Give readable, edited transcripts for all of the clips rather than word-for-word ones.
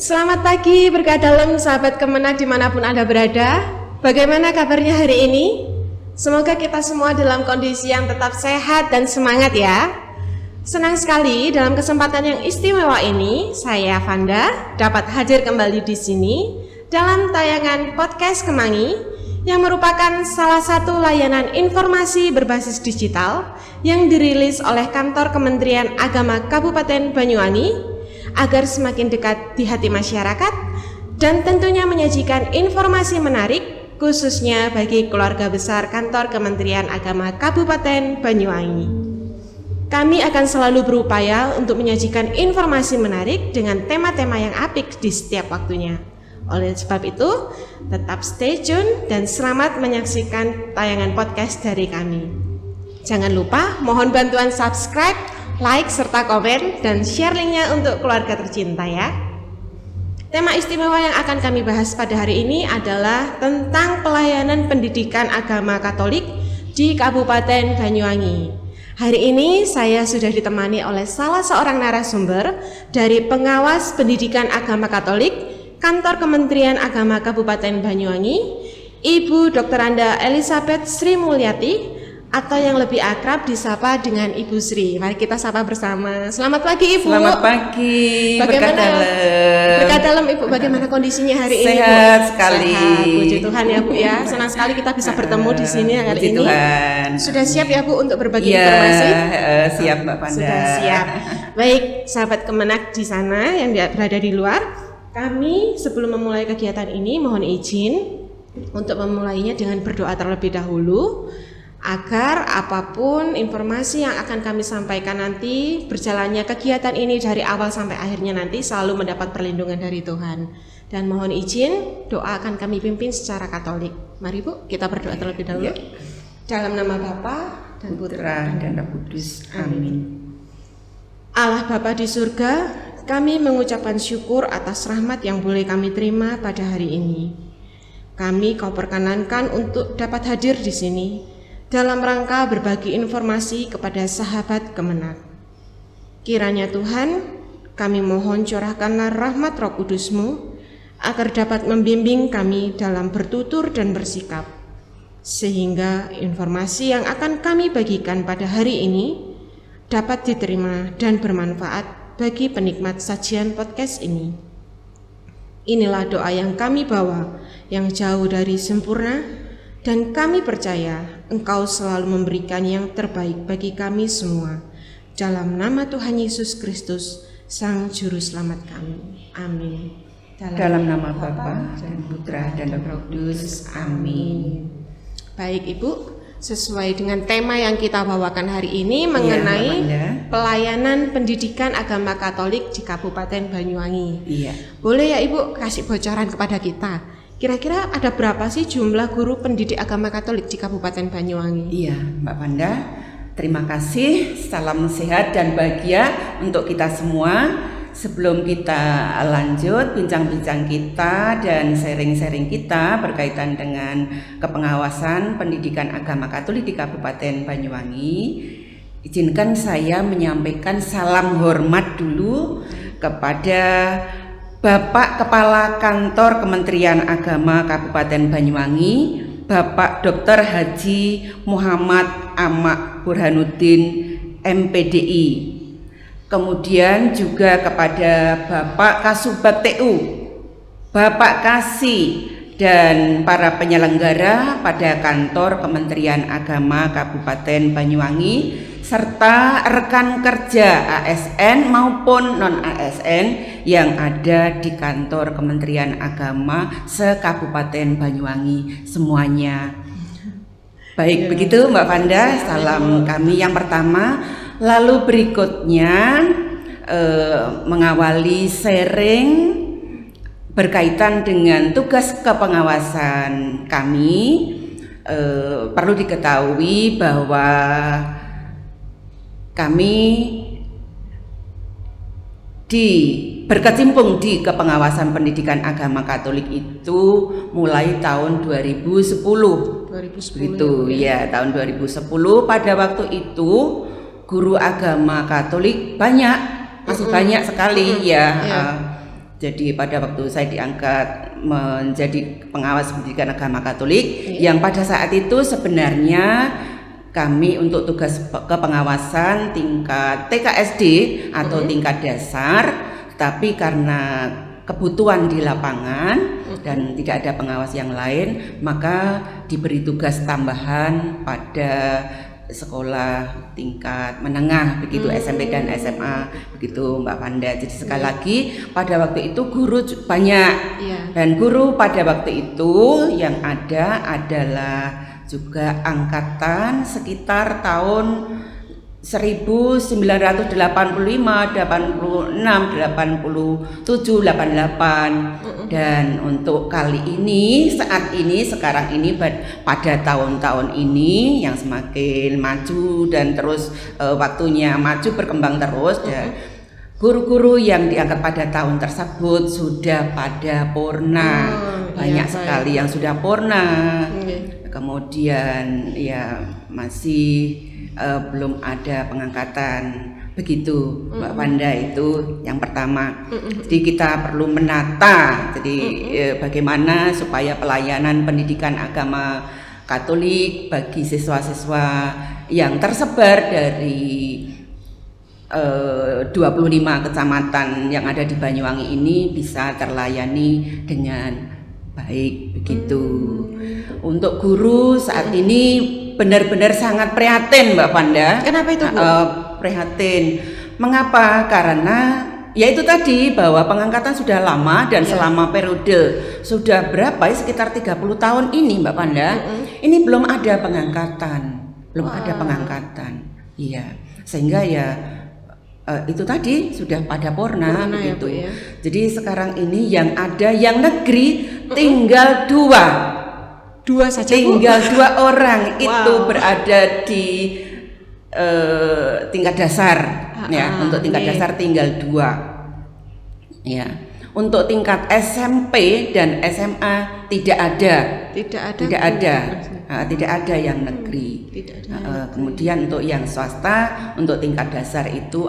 Selamat pagi, berkah dalam sahabat Kemenak dimanapun Anda berada. Bagaimana kabarnya hari ini? Semoga kita semua dalam kondisi yang tetap sehat dan semangat ya. Senang sekali dalam kesempatan yang istimewa ini, saya Vanda dapat hadir kembali di sini dalam tayangan Podcast Kemangi yang merupakan salah satu layanan informasi berbasis digital yang dirilis oleh Kantor Kementerian Agama Kabupaten Banyuwangi agar semakin dekat di hati masyarakat dan tentunya menyajikan informasi menarik khususnya bagi keluarga besar Kantor Kementerian Agama Kabupaten Banyuwangi. Kami akan selalu berupaya untuk menyajikan informasi menarik dengan tema-tema yang apik di setiap waktunya. Oleh sebab itu, tetap stay tune dan selamat menyaksikan tayangan podcast dari kami. Jangan lupa mohon bantuan subscribe, like, serta komen, dan share linknya untuk keluarga tercinta ya. Tema istimewa yang akan kami bahas pada hari ini adalah tentang pelayanan pendidikan agama Katolik di Kabupaten Banyuwangi. Hari ini saya sudah ditemani oleh salah seorang narasumber dari Pengawas Pendidikan Agama Katolik Kantor Kementerian Agama Kabupaten Banyuwangi, Ibu Dr. Anda Elizabeth Sri Mulyati, atau yang lebih akrab disapa dengan Ibu Sri. Mari kita sapa bersama. Selamat pagi Ibu. Selamat pagi. Bagaimana berkah dalam Ibu? Bagaimana kondisinya hari ini? Sehat sekali. Sehat. Puji Tuhan ya Bu ya. Senang sekali kita bisa bertemu di sini hari ini. Tuhan. Sudah siap ya Bu untuk berbagi informasi? Siap Mbak Panda. Sudah siap. Baik, sahabat Kemenak di sana yang berada di luar, kami sebelum memulai kegiatan ini mohon izin untuk memulainya dengan berdoa terlebih dahulu, agar apapun informasi yang akan kami sampaikan nanti, berjalannya kegiatan ini dari awal sampai akhirnya nanti selalu mendapat perlindungan dari Tuhan. Dan mohon izin, doa akan kami pimpin secara Katolik. Mari Bu, kita berdoa terlebih dahulu. Dalam nama Bapa dan Putra dan Roh Kudus. Amin. Allah Bapa di surga, kami mengucapkan syukur atas rahmat yang boleh kami terima pada hari ini. Kami Kau perkenankan untuk dapat hadir di sini dalam rangka berbagi informasi kepada sahabat Kemenak. Kiranya Tuhan, kami mohon curahkanlah rahmat Roh Kudus-Mu agar dapat membimbing kami dalam bertutur dan bersikap, sehingga informasi yang akan kami bagikan pada hari ini dapat diterima dan bermanfaat bagi penikmat sajian podcast ini. Inilah doa yang kami bawa yang jauh dari sempurna, dan kami percaya Engkau selalu memberikan yang terbaik bagi kami semua. Dalam nama Tuhan Yesus Kristus, Sang Juru Selamat kami. Amin. Dalam nama Bapa dan Putra dan Roh Kudus. Amin. Baik Ibu, sesuai dengan tema yang kita bawakan hari ini mengenai pelayanan pendidikan agama Katolik di Kabupaten Banyuwangi. Iya. Boleh ya Ibu kasih bocoran kepada kita? Kira-kira ada berapa sih jumlah guru pendidik agama Katolik di Kabupaten Banyuwangi? Iya, Mbak Panda. Terima kasih. Salam sehat dan bahagia untuk kita semua. Sebelum kita lanjut bincang-bincang kita dan sharing-sharing kita berkaitan dengan kepengawasan pendidikan agama Katolik di Kabupaten Banyuwangi, izinkan saya menyampaikan salam hormat dulu kepada Bapak Kepala Kantor Kementerian Agama Kabupaten Banyuwangi, Bapak Dr. Haji Muhammad Amak Burhanuddin MPDI. Kemudian juga kepada Bapak Kasubag TU, Bapak Kasih, dan para penyelenggara pada Kantor Kementerian Agama Kabupaten Banyuwangi, serta rekan kerja ASN maupun non-ASN yang ada di Kantor Kementerian Agama se-Kabupaten Banyuwangi semuanya. Baik, begitu Mbak Vanda, salam kami yang pertama. Lalu berikutnya mengawali sharing berkaitan dengan tugas kepengawasan kami. Perlu diketahui bahwa kami berkecimpung di kepengawasan pendidikan agama Katolik itu mulai tahun 2010 gitu ya, tahun 2010. Pada waktu itu guru agama Katolik banyak, masih banyak sekali ya. Jadi pada waktu saya diangkat menjadi pengawas pendidikan agama Katolik, yang pada saat itu sebenarnya kami untuk tugas kepengawasan tingkat TKSD atau tingkat dasar, tapi karena kebutuhan di lapangan dan tidak ada pengawas yang lain, maka diberi tugas tambahan pada sekolah tingkat menengah begitu, SMP dan SMA begitu Mbak Panda. Jadi sekali lagi pada waktu itu guru banyak, dan guru pada waktu itu yang ada adalah juga angkatan sekitar tahun 1985, 86, 87, 88. Dan untuk kali ini, saat ini, sekarang ini, pada tahun-tahun ini yang semakin maju dan terus waktunya maju berkembang terus, dan guru-guru yang diangkat pada tahun tersebut sudah pada purna. Banyak sekali yang sudah purna. Kemudian ya masih belum ada pengangkatan begitu Mbak Panda. Itu yang pertama. Jadi kita perlu menata, jadi bagaimana supaya pelayanan pendidikan agama Katolik bagi siswa-siswa yang tersebar dari 25 kecamatan yang ada di Banyuwangi ini bisa terlayani dengan baik begitu. Untuk guru saat ini benar-benar sangat prihatin Mbak Panda. Kenapa itu, Bu? Prihatin. Mengapa? Karena ya itu tadi, bahwa pengangkatan sudah lama dan selama periode sudah berapa ya, sekitar 30 tahun ini Mbak Panda, ini belum ada pengangkatan. Iya. Sehingga ya itu tadi sudah pada purna begitu. Ya, Bu, ya. Jadi sekarang ini yang ada yang negeri tinggal dua saja, tinggal Bu. 2 orang itu berada di tingkat dasar, ya. Untuk tingkat dasar tinggal 2, ya. Untuk tingkat SMP dan SMA tidak ada yang negeri. Kemudian untuk yang swasta, untuk tingkat dasar itu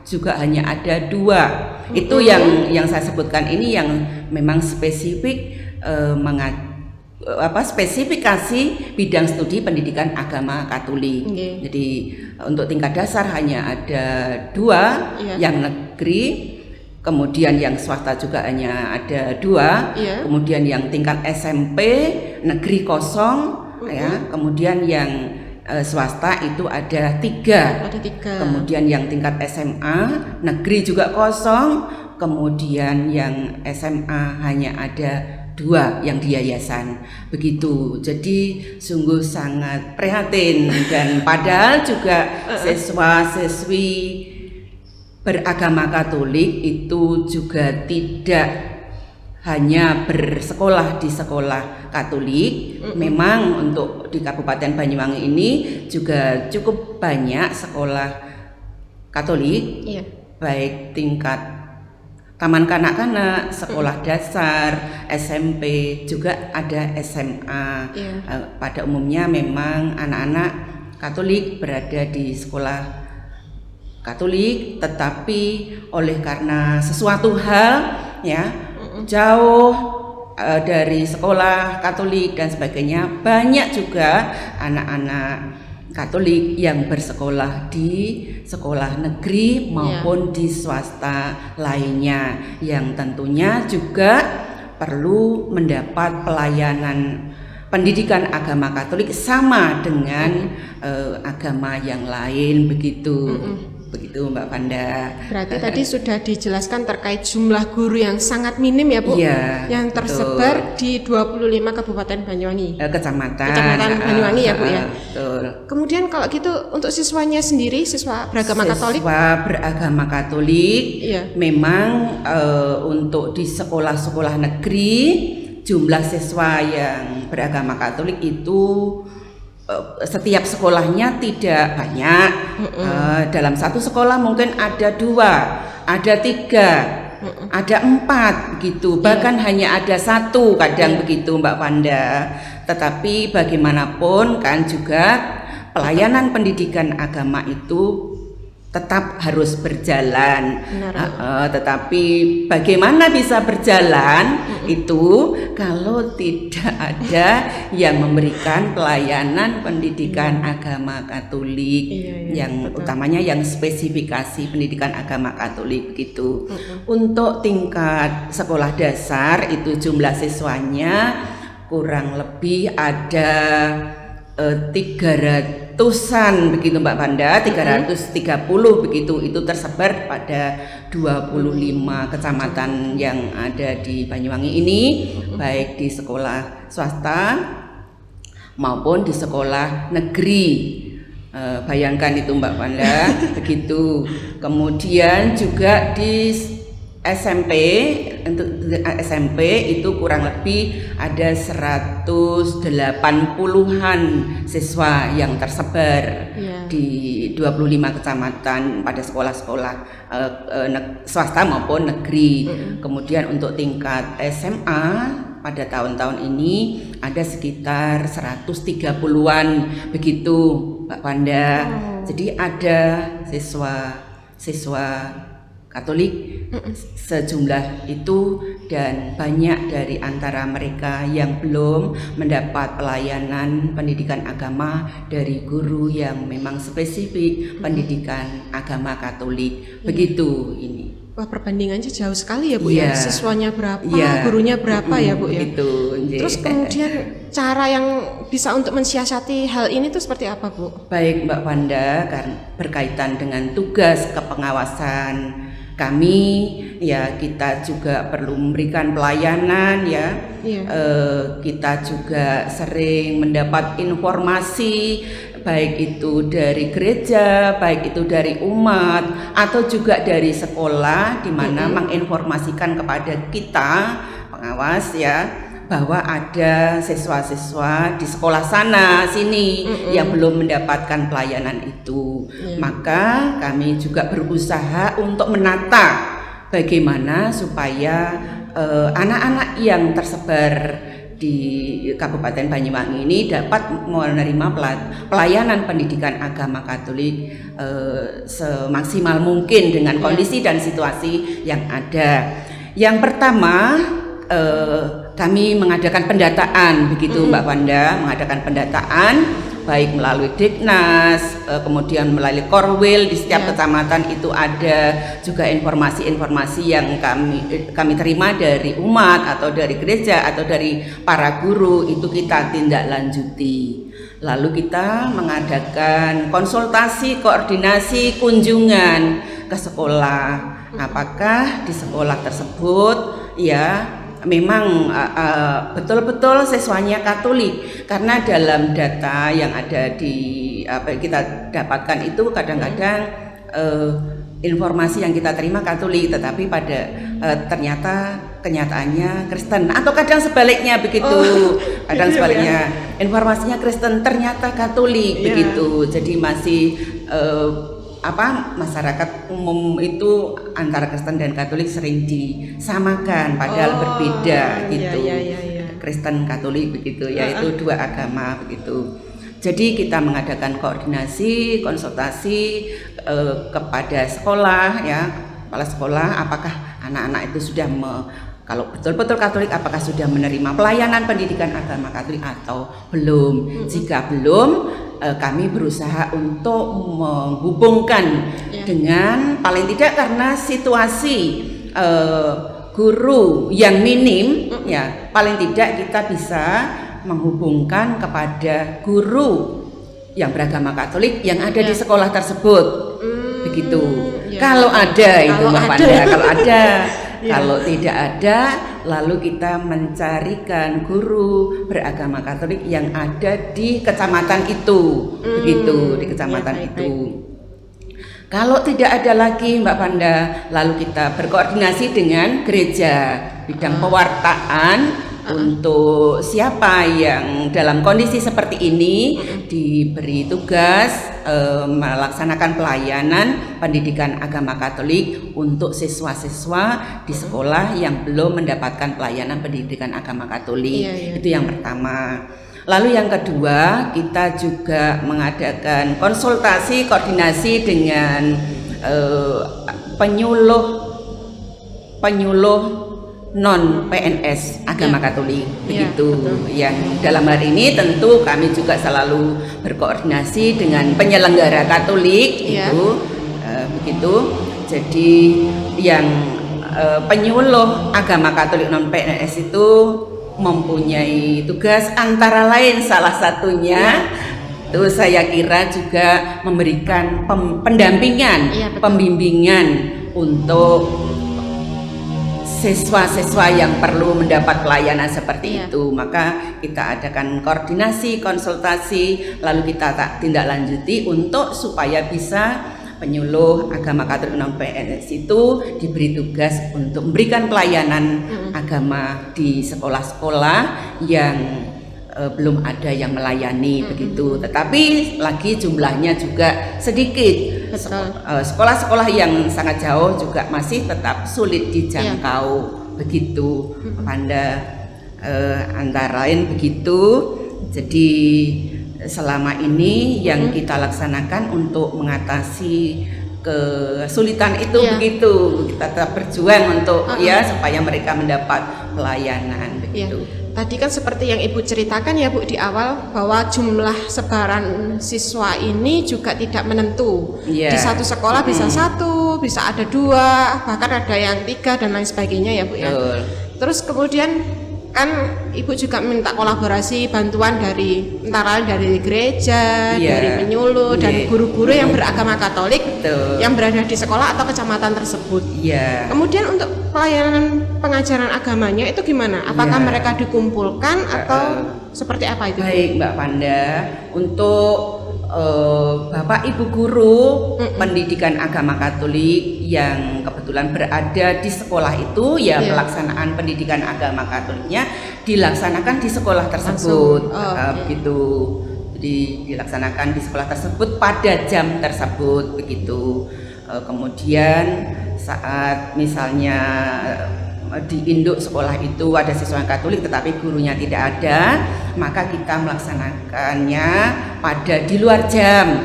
juga hanya ada 2. Itu yang saya sebutkan ini yang memang spesifik spesifikasi bidang studi pendidikan agama Katolik. Jadi untuk tingkat dasar hanya ada 2 yang negeri, kemudian yang swasta juga hanya ada 2, kemudian yang tingkat SMP negeri kosong, ya, kemudian yang swasta itu ada 3. Kemudian yang tingkat SMA negeri juga kosong, kemudian yang SMA hanya ada 2 yang di yayasan begitu. Jadi sungguh sangat prihatin, dan padahal juga siswa-siswi beragama Katolik itu juga tidak hanya bersekolah di sekolah Katolik. Memang untuk di Kabupaten Banyuwangi ini juga cukup banyak sekolah Katolik, baik tingkat taman kanak-kanak, sekolah dasar, SMP, juga ada SMA. Pada umumnya memang anak-anak Katolik berada di sekolah Katolik, tetapi oleh karena sesuatu hal, ya, jauh dari sekolah Katolik dan sebagainya, banyak juga anak-anak Katolik yang bersekolah di sekolah negeri maupun di swasta lainnya, yang tentunya juga perlu mendapat pelayanan pendidikan agama Katolik sama dengan agama yang lain begitu. Begitu Mbak Panda. Berarti tadi sudah dijelaskan terkait jumlah guru yang sangat minim ya Bu, yang tersebar di 25 Kabupaten Banyuwangi, Kecamatan Banyuwangi ya Bu ya. Betul. Kemudian kalau gitu untuk siswanya sendiri, siswa beragama Katolik? Siswa beragama Katolik memang untuk di sekolah-sekolah negeri jumlah siswa yang beragama Katolik itu setiap sekolahnya tidak banyak. Dalam satu sekolah mungkin ada 2, ada 3, ada 4 gitu, bahkan hanya ada 1 kadang begitu Mbak Panda. Tetapi bagaimanapun kan juga pelayanan pendidikan agama itu tetap harus berjalan. Benar. Tetapi bagaimana bisa berjalan itu kalau tidak ada yang memberikan pelayanan pendidikan agama Katolik, yang betul. utamanya yang spesifikasi pendidikan agama Katolik begitu. Untuk tingkat sekolah dasar itu jumlah siswanya kurang lebih ada 300-an begitu Mbak Panda, 330 begitu, itu tersebar pada 25 kecamatan yang ada di Banyuwangi ini, baik di sekolah swasta maupun di sekolah negeri. Bayangkan itu Mbak Panda begitu. Kemudian juga di SMP, untuk SMP itu kurang lebih ada 180-an siswa yang tersebar di 25 kecamatan pada sekolah-sekolah swasta maupun negeri. Kemudian untuk tingkat SMA pada tahun-tahun ini ada sekitar 130-an begitu Mbak Panda. Jadi ada siswa Katolik sejumlah itu, dan banyak dari antara mereka yang belum mendapat pelayanan pendidikan agama dari guru yang memang spesifik pendidikan agama Katolik. Begitu ini. Wah, perbandingannya jauh sekali ya Bu ya. Siswanya berapa, gurunya berapa ya Bu ya. Gitu. Terus kemudian cara yang bisa untuk mensiasati hal ini tuh seperti apa Bu? Baik Mbak Panda, kan berkaitan dengan tugas kepengawasan kami ya, kita juga perlu memberikan pelayanan ya. Kita juga sering mendapat informasi baik itu dari gereja, baik itu dari umat, atau juga dari sekolah, di mana menginformasikan kepada kita pengawas ya, bahwa ada siswa-siswa di sekolah sana sini yang belum mendapatkan pelayanan itu. Maka kami juga berusaha untuk menata bagaimana supaya anak-anak yang tersebar di Kabupaten Banyuwangi ini dapat menerima pelayanan pendidikan agama Katolik semaksimal mungkin dengan kondisi dan situasi yang ada. Yang pertama, kami mengadakan pendataan begitu Mbak Wanda, mengadakan pendataan baik melalui Diknas, kemudian melalui Korwil di setiap kecamatan itu ada juga informasi-informasi yang kami terima dari umat atau dari gereja atau dari para guru, itu kita tindak lanjuti. Lalu kita mengadakan konsultasi, koordinasi, kunjungan ke sekolah. Apakah di sekolah tersebut ya memang betul-betul siswanya Katolik, karena dalam data yang ada di apa kita dapatkan itu kadang-kadang informasi yang kita terima Katolik, tetapi pada ternyata kenyataannya Kristen, atau kadang sebaliknya begitu. Kadang sebaliknya informasinya Kristen ternyata Katolik begitu. Jadi masih masyarakat umum itu antara Kristen dan Katolik sering disamakan, padahal berbeda gitu. Kristen Katolik begitu ya, itu dua agama begitu. Jadi kita mengadakan koordinasi, konsultasi kepada sekolah ya, kepala sekolah, apakah anak-anak itu sudah kalau betul-betul Katolik, apakah sudah menerima pelayanan pendidikan agama Katolik atau belum. Jika belum, kami berusaha untuk menghubungkan dengan paling tidak, karena situasi guru yang minim ya, paling tidak kita bisa menghubungkan kepada guru yang beragama Katolik yang ada di sekolah tersebut begitu. Kalau ada itu Mbak Panda, kalau ada. Kalau tidak ada, lalu kita mencarikan guru beragama Katolik yang ada di kecamatan itu, begitu, di kecamatan itu. Kalau tidak ada lagi Mbak Panda, lalu kita berkoordinasi dengan gereja, bidang pewartaan, untuk siapa yang dalam kondisi seperti ini diberi tugas melaksanakan pelayanan pendidikan agama Katolik untuk siswa-siswa di sekolah yang belum mendapatkan pelayanan pendidikan agama Katolik. Itu yang pertama. Lalu yang kedua, kita juga mengadakan konsultasi koordinasi dengan penyuluh non PNS agama Katolik, begitu. Yang dalam hal ini tentu kami juga selalu berkoordinasi dengan penyelenggara Katolik, begitu. Jadi yang penyuluh agama Katolik non PNS itu mempunyai tugas antara lain salah satunya itu saya kira juga memberikan pendampingan, pembimbingan untuk siswa-siswa yang perlu mendapat pelayanan seperti itu. Maka kita adakan koordinasi, konsultasi, lalu kita tindak lanjuti untuk supaya bisa penyuluh agama Katolik non PNS itu diberi tugas untuk memberikan pelayanan agama di sekolah-sekolah yang belum ada yang melayani, begitu. Tetapi lagi jumlahnya juga sedikit. Sekolah-sekolah yang sangat jauh juga masih tetap sulit dijangkau, begitu. Pada antara lain begitu. Jadi selama ini yang kita laksanakan untuk mengatasi kesulitan itu, begitu. Kita tetap berjuang untuk supaya mereka mendapat pelayanan, begitu. Tadi kan seperti yang Ibu ceritakan ya Bu di awal, bahwa jumlah sebaran siswa ini juga tidak menentu. Di satu sekolah bisa satu, bisa ada dua, bahkan ada yang 3 dan lain sebagainya ya Bu ya. Terus kemudian kan Ibu juga minta kolaborasi bantuan dari antara dari gereja, dari penyuluh dan guru-guru yang beragama Katolik yang berada di sekolah atau kecamatan tersebut. Kemudian untuk pelayanan pengajaran agamanya itu gimana? Apakah mereka dikumpulkan atau seperti apa itu? Baik Mbak Panda, untuk Bapak Ibu guru pendidikan agama Katolik yang kebetulan berada di sekolah itu, pelaksanaan pendidikan agama Katoliknya dilaksanakan di sekolah tersebut, begitu. Jadi dilaksanakan di sekolah tersebut pada jam tersebut, begitu. Kemudian saat misalnya di induk sekolah itu ada siswa Katolik tetapi gurunya tidak ada, maka kita melaksanakannya di luar jam,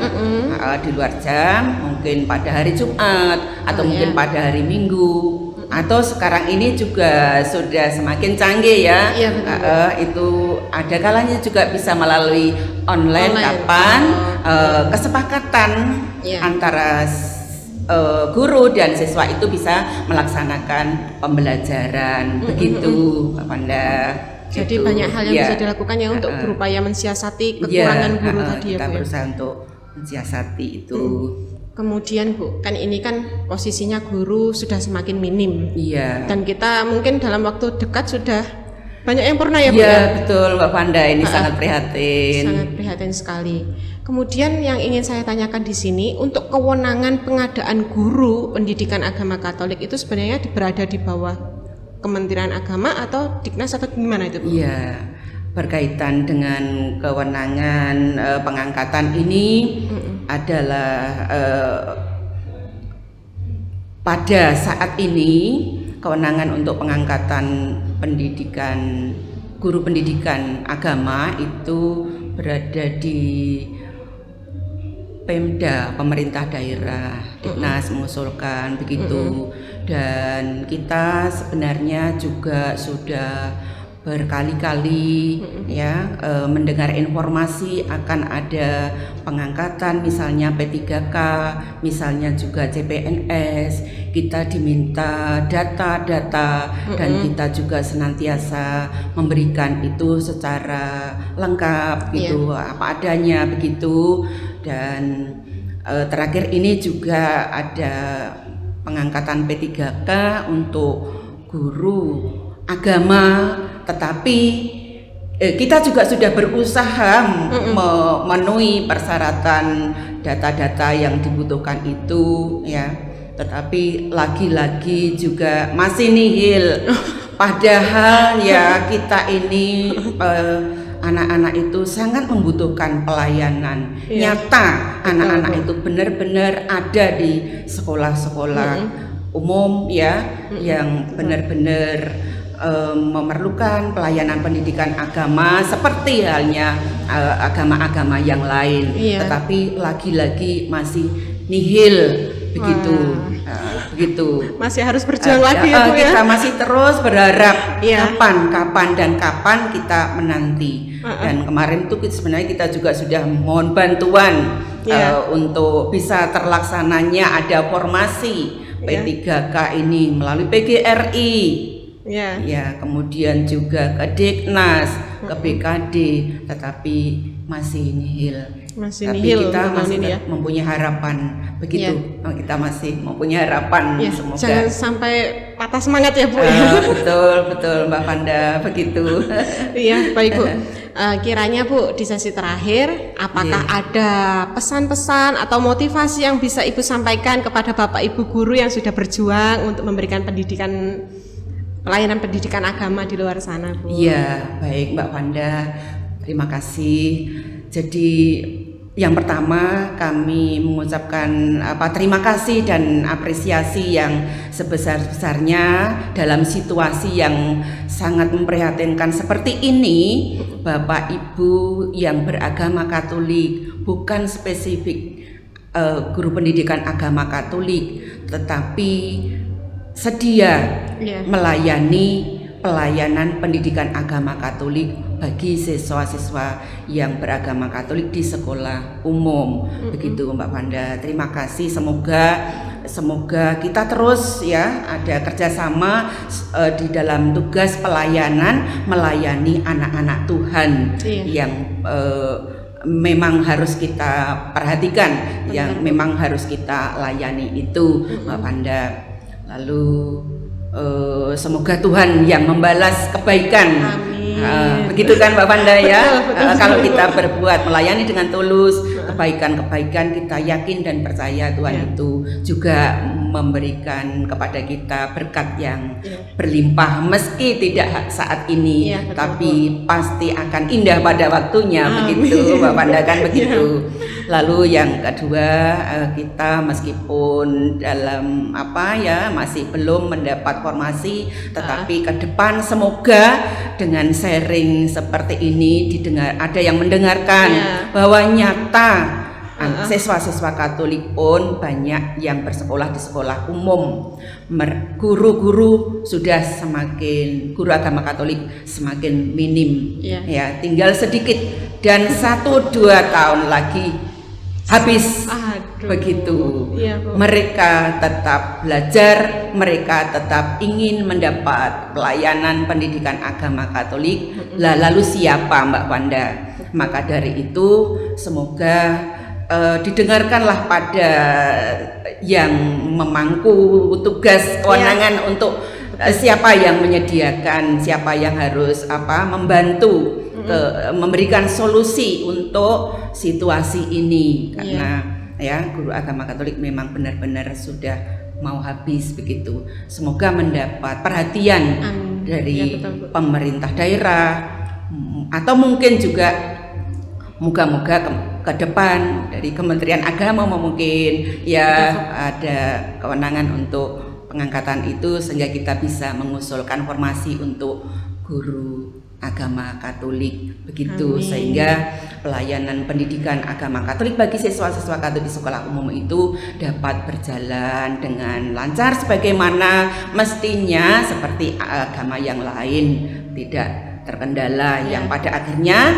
di luar jam, mungkin pada hari Jumat atau mungkin pada hari Minggu, atau sekarang ini juga sudah semakin canggih ya, itu ada kalanya juga bisa melalui online. Kapan kesepakatan antara guru dan siswa itu bisa melaksanakan pembelajaran, begitu Pak Panda. Jadi banyak hal yang bisa dilakukan ya untuk berupaya mensiasati kekurangan guru tadi ya Bu. Kita berusaha untuk mensiasati itu. Kemudian Bu, kan ini kan posisinya guru sudah semakin minim. Dan kita mungkin dalam waktu dekat sudah banyak yang pernah ya Bu ya. Betul Mbak Panda, ini sangat prihatin. Sangat prihatin sekali. Kemudian yang ingin saya tanyakan di sini, untuk kewenangan pengadaan guru pendidikan agama Katolik itu sebenarnya berada di bawah Kementerian Agama atau Diknas atau gimana itu Bu? Berkaitan dengan kewenangan pengangkatan ini adalah pada saat ini kewenangan untuk pengangkatan pendidikan guru pendidikan agama itu berada di Pemda, pemerintah daerah, Diknas mengusulkan begitu. Dan kita sebenarnya juga sudah berkali-kali mendengar informasi akan ada pengangkatan misalnya P3K, misalnya juga CPNS. Kita diminta data-data dan kita juga senantiasa memberikan itu secara lengkap gitu, apa adanya begitu. Dan terakhir ini juga ada pengangkatan P3K untuk guru agama, tetapi kita juga sudah berusaha memenuhi persyaratan data-data yang dibutuhkan itu ya, tetapi lagi-lagi juga masih nihil. Padahal ya kita ini anak-anak itu sangat membutuhkan pelayanan nyata. Anak-anak itu benar-benar ada di sekolah-sekolah umum ya, yang benar-benar memerlukan pelayanan pendidikan agama seperti halnya agama-agama yang lain, tetapi lagi-lagi masih nihil begitu. Begitu. Masih harus berjuang lagi ya Bu ya. Kita masih terus berharap kapan kita menanti. Dan kemarin tuh sebenarnya kita juga sudah mohon bantuan untuk bisa terlaksananya ada formasi P3K ini melalui PGRI. Ya, kemudian juga ke Deknas, ke BKD, tetapi masih nihil. Tapi kita masih mempunyai harapan begitu. Kita masih mempunyai harapan. Semoga jangan sampai patah semangat ya Bu. Betul Mbak Vanda begitu. Iya baik Bu. Kiranya Bu di sesi terakhir, apakah ada pesan-pesan atau motivasi yang bisa Ibu sampaikan kepada Bapak Ibu guru yang sudah berjuang untuk memberikan pelayanan pendidikan agama di luar sana Bu? Iya baik Mbak Vanda, terima kasih. Jadi yang pertama kami mengucapkan terima kasih dan apresiasi yang sebesar-besarnya dalam situasi yang sangat memprihatinkan seperti ini. Bapak Ibu yang beragama Katolik, bukan spesifik guru pendidikan agama Katolik, tetapi sedia melayani pelayanan pendidikan agama Katolik bagi siswa-siswa yang beragama Katolik di sekolah umum. Begitu Mbak Vanda. Terima kasih. Semoga kita terus ada kerjasama di dalam tugas pelayanan melayani anak-anak Tuhan yang memang harus kita perhatikan, yang memang harus kita layani itu Mbak Vanda. Lalu semoga Tuhan yang membalas kebaikan. Begitu kan Mbak Vanda ya. Kalau kita berbuat melayani dengan tulus, kebaikan-kebaikan kita yakin dan percaya Tuhan itu juga memberikan kepada kita berkat yang berlimpah, meski tidak saat ini, tapi pasti akan indah pada waktunya. Begitu Mbak Vanda kan begitu. Lalu yang kedua, kita meskipun dalam masih belum mendapat formasi, tetapi ke depan semoga dengan sharing seperti ini ada yang mendengarkan bahwa nyata siswa-siswa Katolik pun banyak yang bersekolah di sekolah umum. Guru-guru sudah guru agama Katolik semakin minim, tinggal sedikit dan 1-2 tahun lagi habis. Begitu. Mereka tetap belajar, mereka tetap ingin mendapat pelayanan pendidikan agama Katolik. Lalu siapa Mbak Wanda? Maka dari itu semoga didengarkanlah pada yang memangku tugas kewenangan untuk siapa yang menyediakan, siapa yang harus membantu memberikan solusi untuk situasi ini, karena guru agama Katolik memang benar-benar sudah mau habis begitu. Semoga mendapat perhatian dari pemerintah daerah, atau mungkin juga moga-moga ke depan dari Kementerian Agama mungkin ada kewenangan untuk pengangkatan itu, sehingga kita bisa mengusulkan formasi untuk guru agama Katolik begitu. Sehingga pelayanan pendidikan agama Katolik bagi siswa-siswa Katolik di sekolah umum itu dapat berjalan dengan lancar sebagaimana mestinya, seperti agama yang lain, tidak terkendala, yang pada akhirnya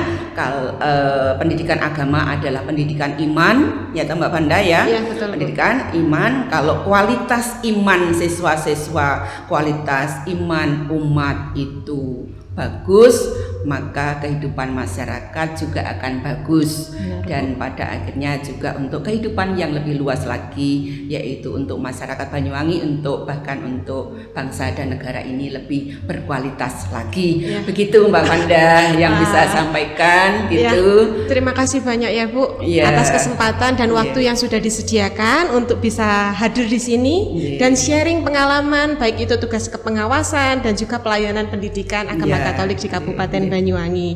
pendidikan agama adalah pendidikan iman, ya Mbak Vanda ya, pendidikan iman. Kalau kualitas iman siswa-siswa, kualitas iman umat itu bagus, maka kehidupan masyarakat juga akan bagus, dan pada akhirnya juga untuk kehidupan yang lebih luas lagi, yaitu untuk masyarakat Banyuwangi, bahkan untuk bangsa dan negara ini lebih berkualitas lagi. Begitu Mbak Vanda yang bisa sampaikan gitu. Terima kasih banyak ya Bu atas kesempatan dan waktu yang sudah disediakan untuk bisa hadir di sini dan sharing pengalaman, baik itu tugas kepengawasan dan juga pelayanan pendidikan agama Katolik di Kabupaten Banyuwangi.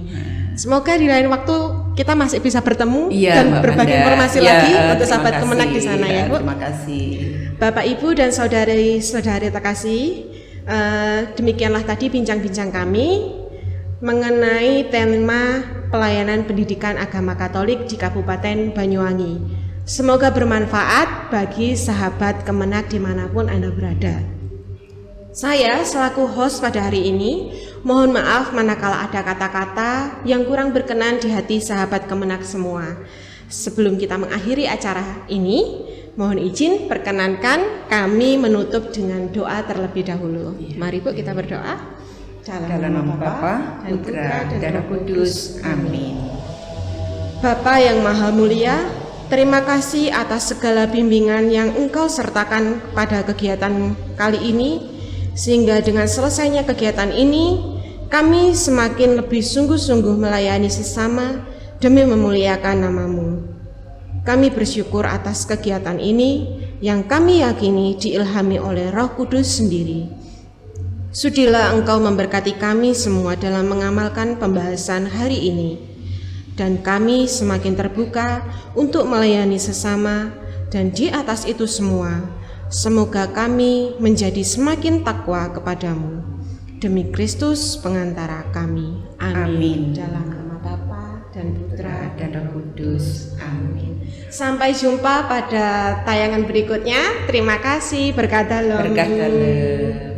Semoga di lain waktu kita masih bisa bertemu dan berbagi informasi lagi untuk sahabat Kemenak di sana ya Bu. Terima kasih. Bapak Ibu dan saudari-saudari terkasih, Demikianlah tadi bincang-bincang kami mengenai tema pelayanan pendidikan agama Katolik di Kabupaten Banyuwangi. Semoga bermanfaat bagi sahabat Kemenak dimanapun Anda berada. Saya selaku host pada hari ini, mohon maaf manakala ada kata-kata yang kurang berkenan di hati sahabat Kemenak semua. Sebelum kita mengakhiri acara ini, mohon izin perkenankan kami menutup dengan doa terlebih dahulu. Mari Bu kita berdoa. Dalam nama Bapa, Putra, dan Roh Kudus. Amin. Bapa yang Maha Mulia, terima kasih atas segala bimbingan yang Engkau sertakan pada kegiatan kali ini, sehingga dengan selesainya kegiatan ini, kami semakin lebih sungguh-sungguh melayani sesama demi memuliakan nama-Mu. Kami bersyukur atas kegiatan ini yang kami yakini diilhami oleh Roh Kudus sendiri. Sudilah Engkau memberkati kami semua dalam mengamalkan pembahasan hari ini, dan kami semakin terbuka untuk melayani sesama, dan di atas itu semua, semoga kami menjadi semakin takwa kepadamu. Demi Kristus pengantara kami. Amin. Dalam nama Bapa dan Putra dan Roh Kudus. Amin. Sampai jumpa pada tayangan berikutnya. Terima kasih. Berkah dalam. Berkah dalam.